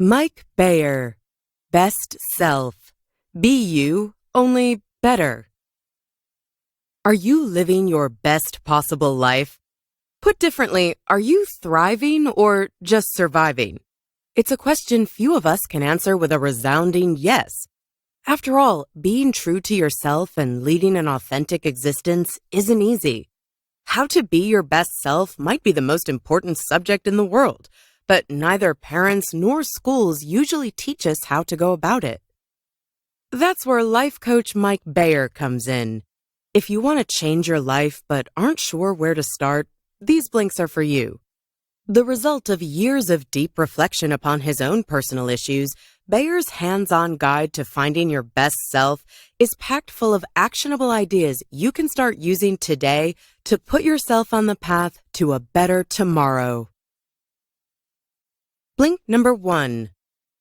Mike Bayer, Best Self. Be you, only better. Are you living your best possible life? Put differently, are you thriving or just surviving? It's a question few of us can answer with a resounding yes. After all, being true to yourself and leading an authentic existence isn't easy. How to be your best self might be the most important subject in the world, but neither parents nor schools usually teach us how to go about it. That's where life coach Mike Bayer comes in. If you want to change your life but aren't sure where to start, these blinks are for you. The result of years of deep reflection upon his own personal issues, Bayer's hands-on guide to finding your best self is packed full of actionable ideas you can start using today to put yourself on the path to a better tomorrow. Blink number 1.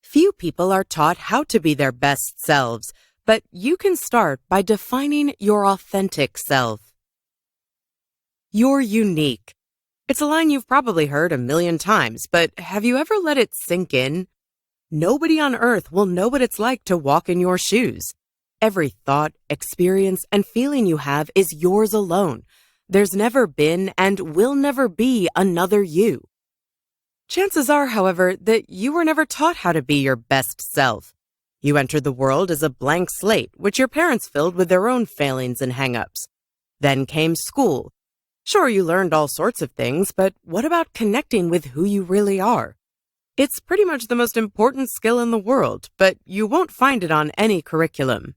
Few people are taught how to be their best selves, but you can start by defining your authentic self. You're unique. It's a line you've probably heard a million times, but have you ever let it sink in? Nobody on earth will know what it's like to walk in your shoes. Every thought, experience, and feeling you have is yours alone. There's never been and will never be another you. Chances are, however, that you were never taught how to be your best self. You entered the world as a blank slate, which your parents filled with their own failings and hang-ups. Then came school. Sure, you learned all sorts of things, but what about connecting with who you really are? It's pretty much the most important skill in the world, but you won't find it on any curriculum.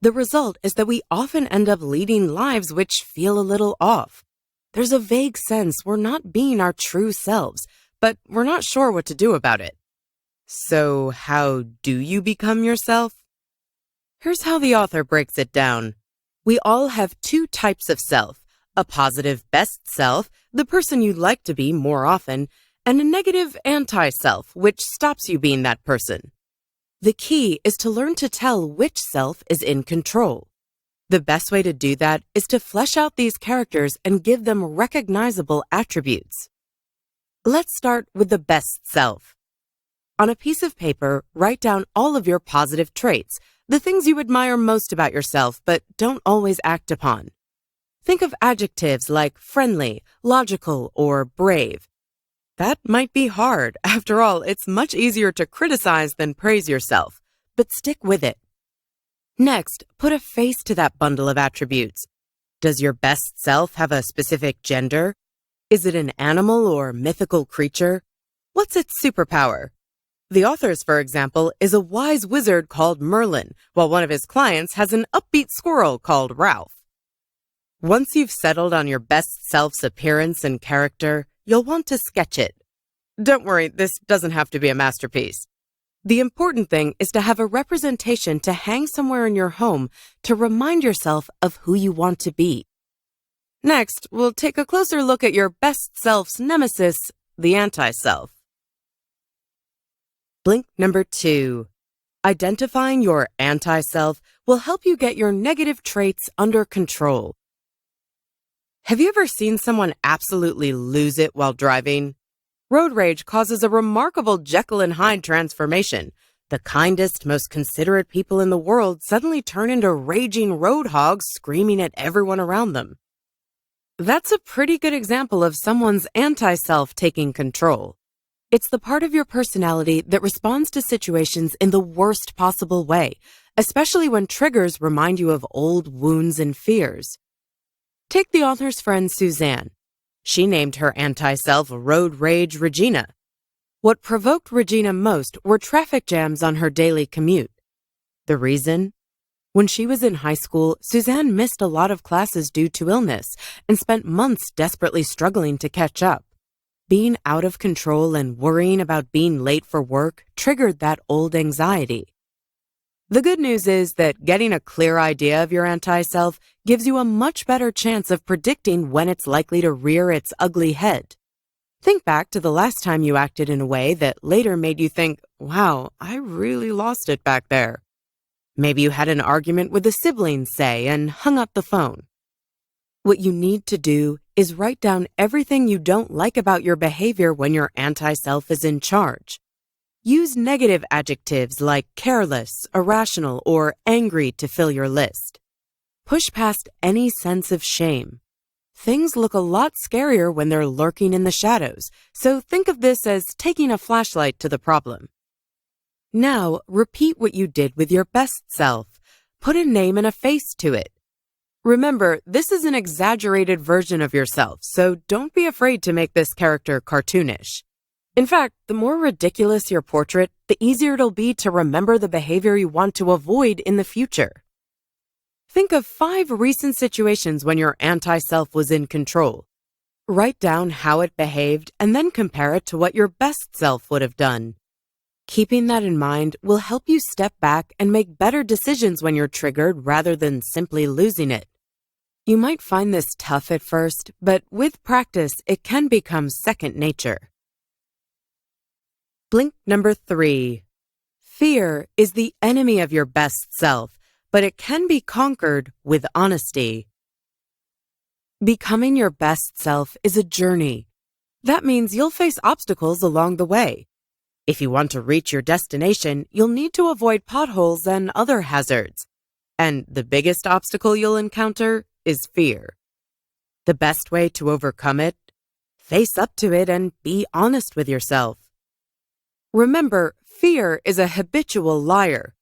The result is that we often end up leading lives which feel a little off. There's a vague sense we're not being our true selves, but we're not sure what to do about it. So how do you become yourself? Here's how the author breaks it down. We all have two types of self. A positive best self, the person you'd like to be more often, and a negative anti-self, which stops you being that person. The key is to learn to tell which self is in control. The best way to do that is to flesh out these characters and give them recognizable attributes. Let's start with the best self. On a piece of paper, write down all of your positive traits, the things you admire most about yourself but don't always act upon. Think of adjectives like friendly, logical, or brave. That might be hard. After all, it's much easier to criticize than praise yourself, but stick with it. Next, put a face to that bundle of attributes. Does your best self have a specific gender? Is it an animal or mythical creature? What's its superpower? The author's, for example, is a wise wizard called Merlin, while one of his clients has an upbeat squirrel called Ralph. Once you've settled on your best self's appearance and character, you'll want to sketch it. Don't worry, this doesn't have to be a masterpiece. The important thing is to have a representation to hang somewhere in your home to remind yourself of who you want to be. Next, we'll take a closer look at your best self's nemesis, the anti-self. Blink number 2. Identifying your anti-self will help you get your negative traits under control. Have you ever seen someone absolutely lose it while driving? Road rage causes a remarkable Jekyll and Hyde transformation. The kindest, most considerate people in the world suddenly turn into raging road hogs screaming at everyone around them. That's a pretty good example of someone's anti-self taking control. It's the part of your personality that responds to situations in the worst possible way, especially when triggers remind you of old wounds and fears. Take the author's friend Suzanne. She named her anti-self Road Rage Regina. What provoked Regina most were traffic jams on her daily commute. The reason? When she was in high school, Suzanne missed a lot of classes due to illness and spent months desperately struggling to catch up. Being out of control and worrying about being late for work triggered that old anxiety. The good news is that getting a clear idea of your anti-self gives you a much better chance of predicting when it's likely to rear its ugly head. Think back to the last time you acted in a way that later made you think, wow, I really lost it back there. Maybe you had an argument with a sibling, say, and hung up the phone. What you need to do is write down everything you don't like about your behavior when your anti-self is in charge. Use negative adjectives like careless, irrational, or angry to fill your list. Push past any sense of shame. Things look a lot scarier when they're lurking in the shadows, so think of this as taking a flashlight to the problem. Now, repeat what you did with your best self. Put a name and a face to it. Remember, this is an exaggerated version of yourself, so don't be afraid to make this character cartoonish. In fact, the more ridiculous your portrait, the easier it'll be to remember the behavior you want to avoid in the future. Think of 5 recent situations when your anti-self was in control. Write down how it behaved and then compare it to what your best self would have done. Keeping that in mind will help you step back and make better decisions when you're triggered rather than simply losing it. You might find this tough at first, but with practice, it can become second nature. Blink number 3. Fear is the enemy of your best self, but it can be conquered with honesty. Becoming your best self is a journey. That means you'll face obstacles along the way. If you want to reach your destination, you'll need to avoid potholes and other hazards. And the biggest obstacle you'll encounter is fear. The best way to overcome it? Face up to it and be honest with yourself. Remember, fear is a habitual liar.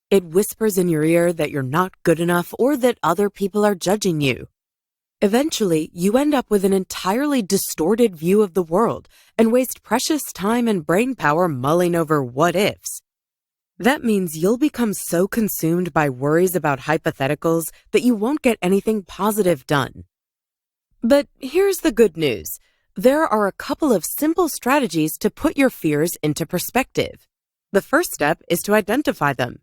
It whispers in your ear that you're not good enough or that other people are judging you. Eventually, you end up with an entirely distorted view of the world and waste precious time and brain power mulling over what-ifs. That means you'll become so consumed by worries about hypotheticals that you won't get anything positive done. But here's the good news. There are a couple of simple strategies to put your fears into perspective. The first step is to identify them.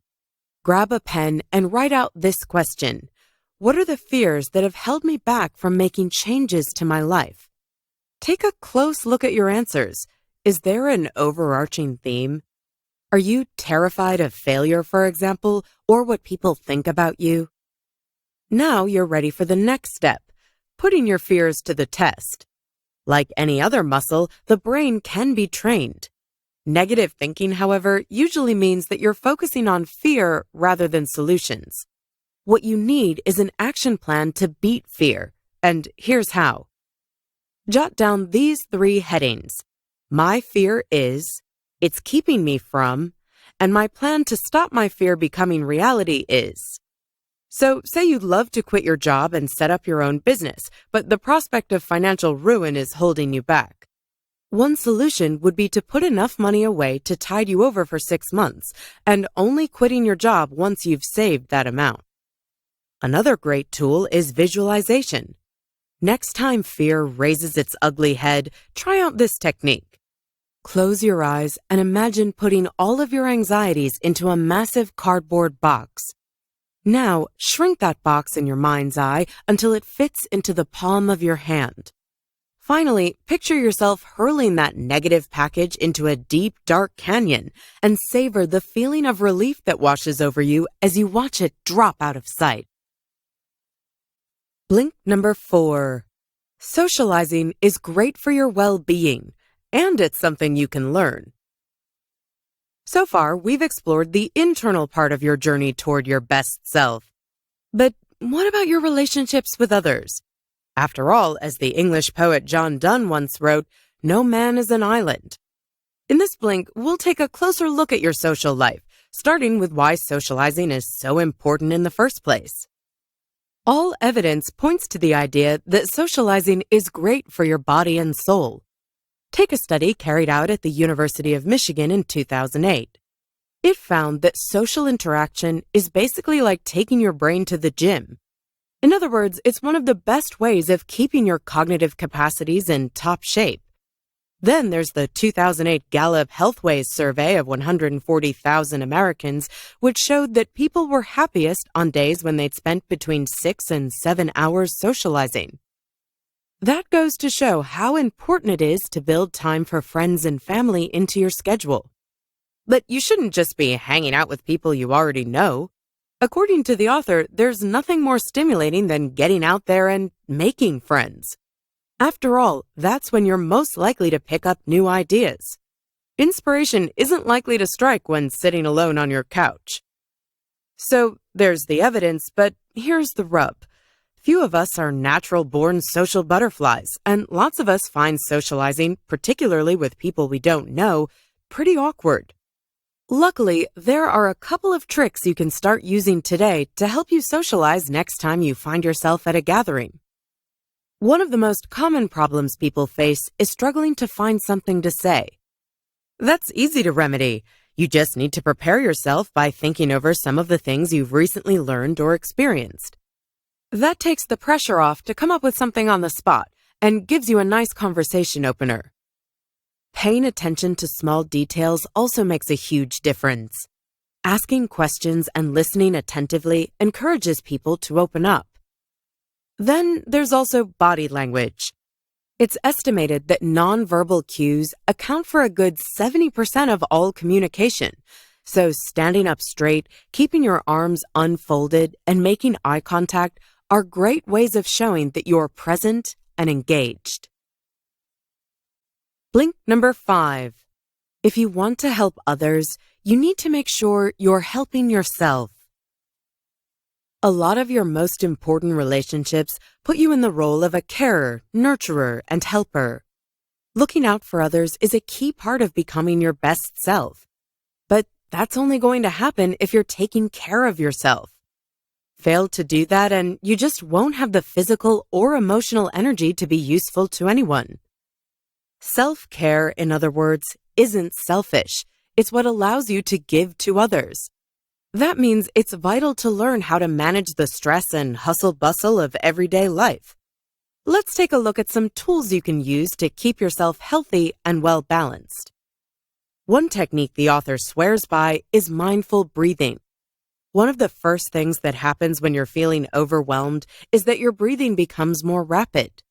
Grab a pen and write out this question. What are the fears that have held me back from making changes to my life? Take a close look at your answers. Is there an overarching theme? Are you terrified of failure, for example, or what people think about you? Now you're ready for the next step, putting your fears to the test. Like any other muscle, the brain can be trained. Negative thinking, however, usually means that you're focusing on fear rather than solutions. What you need is an action plan to beat fear, and here's how. Jot down these 3 headings. My fear is, it's keeping me from, and my plan to stop my fear becoming reality is. So, say you'd love to quit your job and set up your own business, but the prospect of financial ruin is holding you back. One solution would be to put enough money away to tide you over for 6 months, and only quitting your job once you've saved that amount. Another great tool is visualization. Next time fear raises its ugly head, try out this technique. Close your eyes and imagine putting all of your anxieties into a massive cardboard box. Now, shrink that box in your mind's eye until it fits into the palm of your hand. Finally, picture yourself hurling that negative package into a deep, dark canyon and savor the feeling of relief that washes over you as you watch it drop out of sight. Blink number 4. Socializing is great for your well-being, and it's something you can learn. So far, we've explored the internal part of your journey toward your best self. But what about your relationships with others? After all, as the English poet John Donne once wrote, no man is an island. In this blink, we'll take a closer look at your social life, starting with why socializing is so important in the first place. All evidence points to the idea that socializing is great for your body and soul. Take a study carried out at the University of Michigan in 2008. It found that social interaction is basically like taking your brain to the gym. In other words, it's one of the best ways of keeping your cognitive capacities in top shape. Then there's the 2008 Gallup Healthways survey of 140,000 Americans, which showed that people were happiest on days when they'd spent between 6 and 7 hours socializing. That goes to show how important it is to build time for friends and family into your schedule. But you shouldn't just be hanging out with people you already know. According to the author, there's nothing more stimulating than getting out there and making friends. After all, that's when you're most likely to pick up new ideas. Inspiration isn't likely to strike when sitting alone on your couch. So there's the evidence, but here's the rub. Few of us are natural-born social butterflies, and lots of us find socializing, particularly with people we don't know, pretty awkward. Luckily, there are a couple of tricks you can start using today to help you socialize next time you find yourself at a gathering. One of the most common problems people face is struggling to find something to say. That's easy to remedy. You just need to prepare yourself by thinking over some of the things you've recently learned or experienced. That takes the pressure off to come up with something on the spot and gives you a nice conversation opener. Paying attention to small details also makes a huge difference. Asking questions and listening attentively encourages people to open up. Then there's also body language. It's estimated that nonverbal cues account for a good 70% of all communication. So standing up straight, keeping your arms unfolded, and making eye contact are great ways of showing that you're present and engaged. Blink number 5. If you want to help others, you need to make sure you're helping yourself. A lot of your most important relationships put you in the role of a carer, nurturer, and helper. Looking out for others is a key part of becoming your best self. But that's only going to happen if you're taking care of yourself. Fail to do that and you just won't have the physical or emotional energy to be useful to anyone. Self-care, in other words, isn't selfish. It's what allows you to give to others. That means it's vital to learn how to manage the stress and hustle-bustle of everyday life. Let's take a look at some tools you can use to keep yourself healthy and well-balanced. One technique the author swears by is mindful breathing. One of the first things that happens when you're feeling overwhelmed is that your breathing becomes more rapid.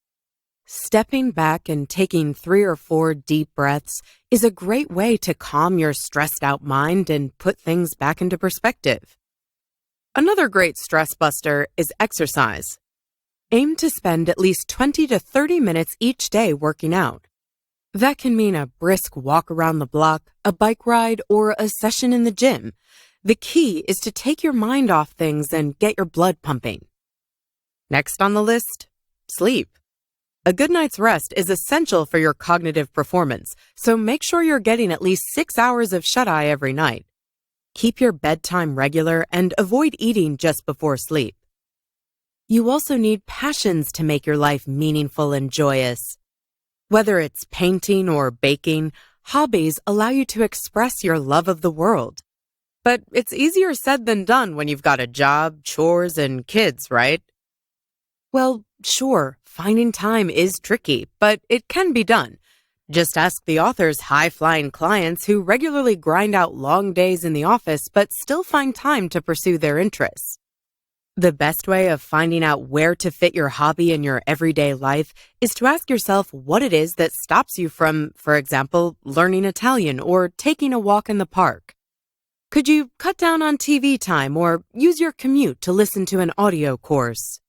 Stepping back and taking 3 or 4 deep breaths is a great way to calm your stressed-out mind and put things back into perspective. Another great stress buster is exercise. Aim to spend at least 20 to 30 minutes each day working out. That can mean a brisk walk around the block, a bike ride, or a session in the gym. The key is to take your mind off things and get your blood pumping. Next on the list, sleep. A good night's rest is essential for your cognitive performance, so make sure you're getting at least 6 hours of shut-eye every night. Keep your bedtime regular and avoid eating just before sleep. You also need passions to make your life meaningful and joyous. Whether it's painting or baking, hobbies allow you to express your love of the world. But it's easier said than done when you've got a job, chores, and kids, right? Well, sure, finding time is tricky, but it can be done. Just ask the author's high-flying clients who regularly grind out long days in the office but still find time to pursue their interests. The best way of finding out where to fit your hobby in your everyday life is to ask yourself what it is that stops you from, for example, learning Italian or taking a walk in the park. Could you cut down on TV time or use your commute to listen to an audio course?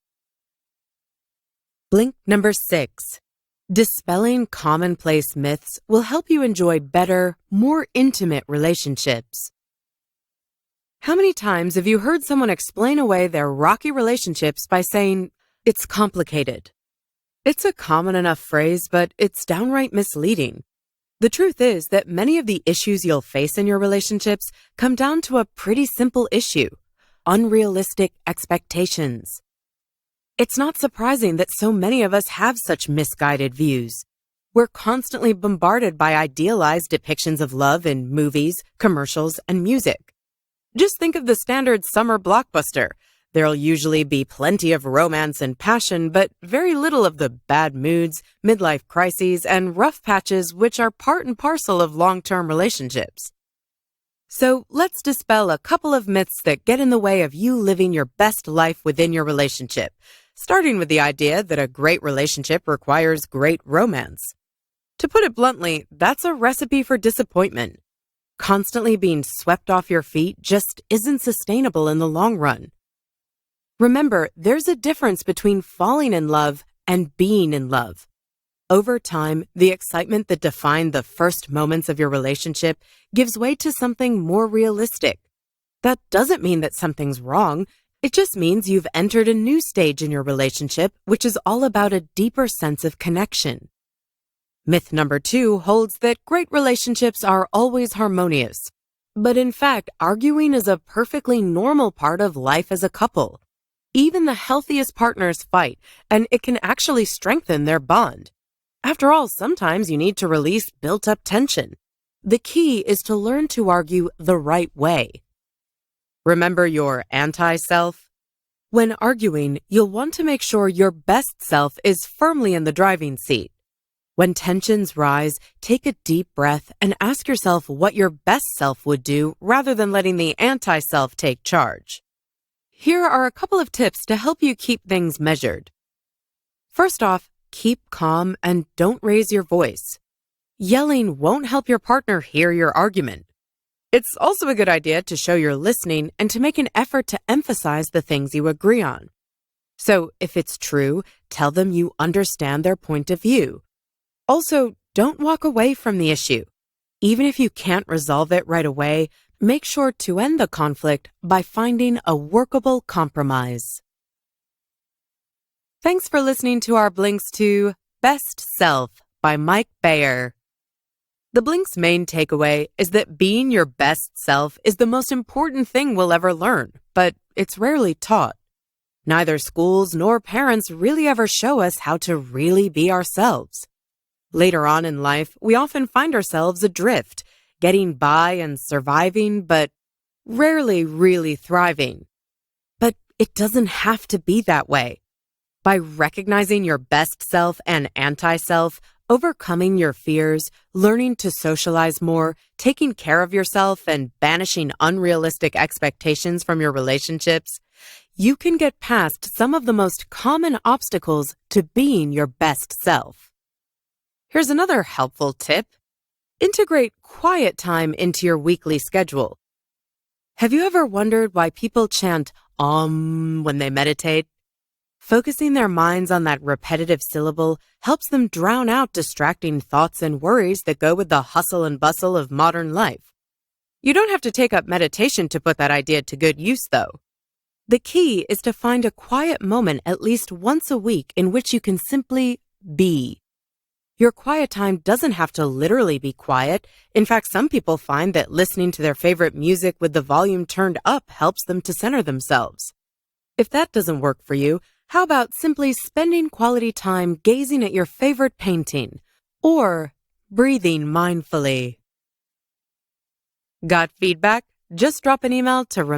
Blink number 6. Dispelling commonplace myths will help you enjoy better, more intimate relationships. How many times have you heard someone explain away their rocky relationships by saying, "It's complicated"? It's a common enough phrase, but it's downright misleading. The truth is that many of the issues you'll face in your relationships come down to a pretty simple issue: unrealistic expectations. It's not surprising that so many of us have such misguided views. We're constantly bombarded by idealized depictions of love in movies, commercials, and music. Just think of the standard summer blockbuster. There'll usually be plenty of romance and passion, but very little of the bad moods, midlife crises, and rough patches which are part and parcel of long-term relationships. So let's dispel a couple of myths that get in the way of you living your best life within your relationship, starting with the idea that a great relationship requires great romance. To put it bluntly, that's a recipe for disappointment. Constantly being swept off your feet just isn't sustainable in the long run. Remember, there's a difference between falling in love and being in love. Over time, the excitement that defined the first moments of your relationship gives way to something more realistic. That doesn't mean that something's wrong. It just means you've entered a new stage in your relationship, which is all about a deeper sense of connection. Myth number 2 holds that great relationships are always harmonious. But in fact, arguing is a perfectly normal part of life as a couple. Even the healthiest partners fight, and it can actually strengthen their bond. After all, sometimes you need to release built-up tension. The key is to learn to argue the right way. Remember your anti-self? When arguing, you'll want to make sure your best self is firmly in the driving seat. When tensions rise, take a deep breath and ask yourself what your best self would do rather than letting the anti-self take charge. Here are a couple of tips to help you keep things measured. First off, keep calm and don't raise your voice. Yelling won't help your partner hear your argument. It's also a good idea to show you're listening and to make an effort to emphasize the things you agree on. So, if it's true, tell them you understand their point of view. Also, don't walk away from the issue. Even if you can't resolve it right away, make sure to end the conflict by finding a workable compromise. Thanks for listening to our Blinks to Best Self by Mike Bayer. The Blink's main takeaway is that being your best self is the most important thing we'll ever learn, but it's rarely taught. Neither schools nor parents really ever show us how to really be ourselves. Later on in life, we often find ourselves adrift, getting by and surviving, but rarely really thriving. But it doesn't have to be that way. By recognizing your best self and anti-self, overcoming your fears, learning to socialize more, taking care of yourself, and banishing unrealistic expectations from your relationships, you can get past some of the most common obstacles to being your best self. Here's another helpful tip. Integrate quiet time into your weekly schedule. Have you ever wondered why people chant when they meditate? Focusing their minds on that repetitive syllable helps them drown out distracting thoughts and worries that go with the hustle and bustle of modern life. You don't have to take up meditation to put that idea to good use, though. The key is to find a quiet moment at least once a week in which you can simply be. Your quiet time doesn't have to literally be quiet. In fact, some people find that listening to their favorite music with the volume turned up helps them to center themselves. If that doesn't work for you, how about simply spending quality time gazing at your favorite painting or breathing mindfully? Got feedback? Just drop an email to